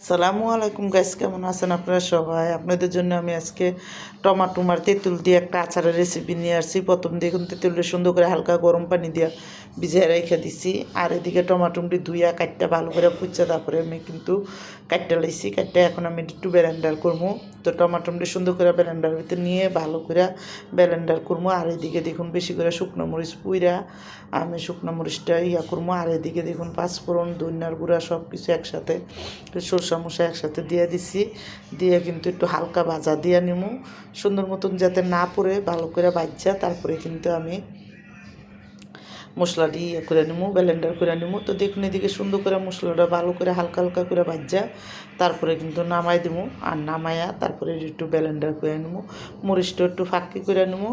সালামু আলাইকুম গাইস, কেমন আছেন আপনারা সবাই? আপনাদের জন্য আমি আজকে টমাটোমার তেঁতুল দিয়ে একটা আচারের রেসিপি নিয়ে আসছি। প্রথম দেখুন তেঁতুলটা সুন্দর করে হালকা গরম পানি দিয়ে ভিজিয়ে রেখে দিছি। আর এদিকে টমাটোমটি ধুইয়া কাটটা ভালো করে পুচা, তারপরে আমি কিন্তু কাটটা লাইছি। কাটটা এখন আমি একটু ব্লেন্ডার করবো। তো টমাটোমটি সুন্দর করে ব্লেন্ডার ভিতরে নিয়ে ভালো করে ব্লেন্ডার করবো। আর এদিকে দেখুন বেশি করে শুকনো মরিচ পুইরা আমি শুকনো মরিচটা করবো। আর এদিকে দেখুন পাঁচফোড়ন, ধনিয়ার গুঁড়া সব কিছু একসাথে, সরষা মশা একসাথে দিয়ে দিছি। দিয়ে কিন্তু একটু হালকা ভাজা দিয়ে নিমু, সুন্দর মতন যাতে না পড়ে ভালো করে ভাজা। তারপরে কিন্তু আমি মশলাটি করে নিমু, ব্লেন্ডার করে নিমু। তো দেখুন এদিকে সুন্দর করে মশলাটা ভালো করে হালকা হালকা করে ভাজা, তারপরে কিন্তু নামাই দিমু। আর নামাইয়া তারপরে একটু ব্লেন্ডার করে নিমু, মরিচটা একটু ফাঁকি করে নিমু,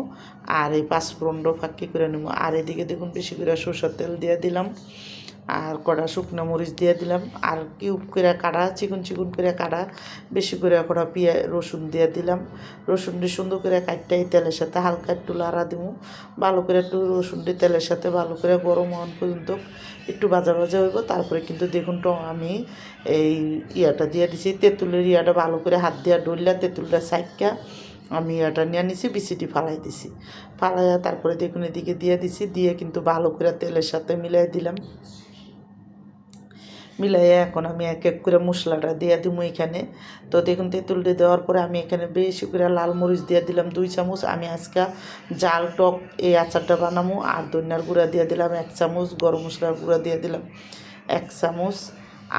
আর এই পাঁচফোড়নটাও ফাঁকি করে নিমু। আর এদিকে দেখুন বেশি করে সরষের তেল দিয়ে দিলাম, আর কড়া শুকনো মরিচ দিয়ে দিলাম, আর কিউব করে কাটা চিকন চিকন করে কাটা বেশি করে কড়া রসুন দিয়ে দিলাম। রসুনটি সুন্দর করে কাটটাই তেলের সাথে হালকা একটু লাড়া দিব, ভালো করে একটু রসুনটি তেলের সাথে ভালো করে গরম হওয়ার পর্যন্ত একটু ভাজা ভাজা হইব। তারপরে কিন্তু দেখুন আমি এই দিয়ে দিছি, তেঁতুলের ভালো করে হাত দিয়ে ডললা তেঁতুলটা সাইকা আমি নিয়ে নিছি, বিচিটি ফালাই দিছি। ফালাইয়া তারপরে দেখুন এদিকে দিয়ে দিছি, দিয়ে কিন্তু ভালো করে তেলের সাথে মিলাই দিলাম। মিলাইয়া এখন আমি এক এক করে মশলাটা দিয়ে দিব এখানে। তো দেখুন তেঁতুলটি দেওয়ার পরে আমি এখানে বেশি করে লাল মরিচ দিয়ে দিলাম 2 চামচ। আমি আজকে জাল টক এই আচারটা বানাবো। আর ধনিয়ার গুঁড়া দিয়ে দিলাম 1 চামচ, গরম মশলার গুঁড়া দিয়ে দিলাম 1 চামচ,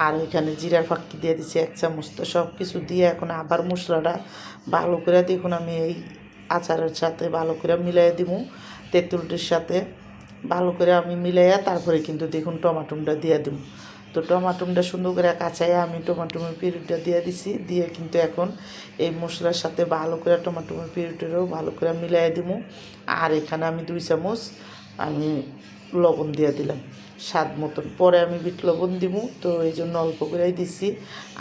আর এখানে জিরার ফাঁকি দিয়ে দিছি 1 চামচ। তো সব কিছু দিয়ে এখন আবার মশলাটা ভালো করে দেখুন আমি এই আচারের সাথে ভালো করে মিলাই দিব, তেঁতুলটির সাথে ভালো করে আমি মিলাইয়া তারপরে কিন্তু দেখুন টমাটোমটা দিয়ে দিব। তো টমাটোমটা সুন্দর করে কাঁচাইয়া আমি টমাটোমের পিউরিটা দিয়ে দিছি। দিয়ে কিন্তু এখন এই মশলার সাথে ভালো করে টমাটোমের পিউরিটাও ভালো করে মিলাই দিব। আর এখানে আমি 2 চামচ আমি লবণ দিয়ে দিলাম স্বাদ মতন। পরে আমি বিট লবণ দিব, তো এই জন্য অল্প করেই দিছি।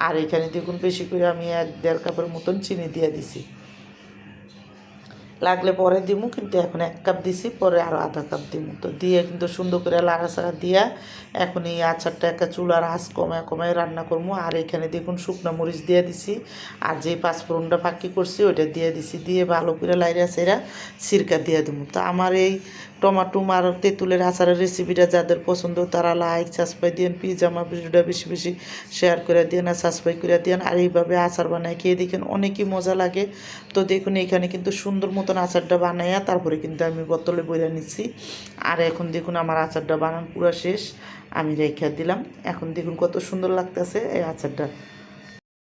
আর এখানে দেখুন বেশি করে আমি 1-1.5 কাপের মতন চিনি দিয়ে দিছি। লাগলে পরে দিমু, কিন্তু এখন 1 কাপ দিছি, পরে আরও আধা কাপ দিমু। তো দিয়ে কিন্তু সুন্দর করে লাড়াচাড়া দিয়া এখন এই আচারটা একটা চুলার আঁচ কমায় কমায় রান্না করবো। আর এখানে দেখুন শুকনো মরিচ দিয়ে দিছি, আর যে পাঁচফোড়নটা ফাঁকি করছি ওইটা দিয়ে দিছি। দিয়ে ভালো করে লাইরা সেরা সিরকা দিয়ে দেবো। তো আমার এই টমাটো আর তেঁতুলের আচারের রেসিপিটা যাদের পছন্দ তারা লাইক সাবস্ক্রাইব দিন, প্লিজ আমার ভিডিওটা বেশি বেশি শেয়ার করে দিন আর সাবস্ক্রাইব করে দিন। আর এইভাবে আচার বানায় খেয়ে দেখেন, অনেকই মজা লাগে। তো দেখুন এখানে কিন্তু সুন্দর মতন আচারটা বানাইয়া তারপরে কিন্তু আমি বোতলে বইরা নিচ্ছি। আর এখন দেখুন আমার আচারটা বানানো পুরো শেষ, আমি রেখে দিলাম। এখন দেখুন কত সুন্দর লাগতেছে এই আচারটা।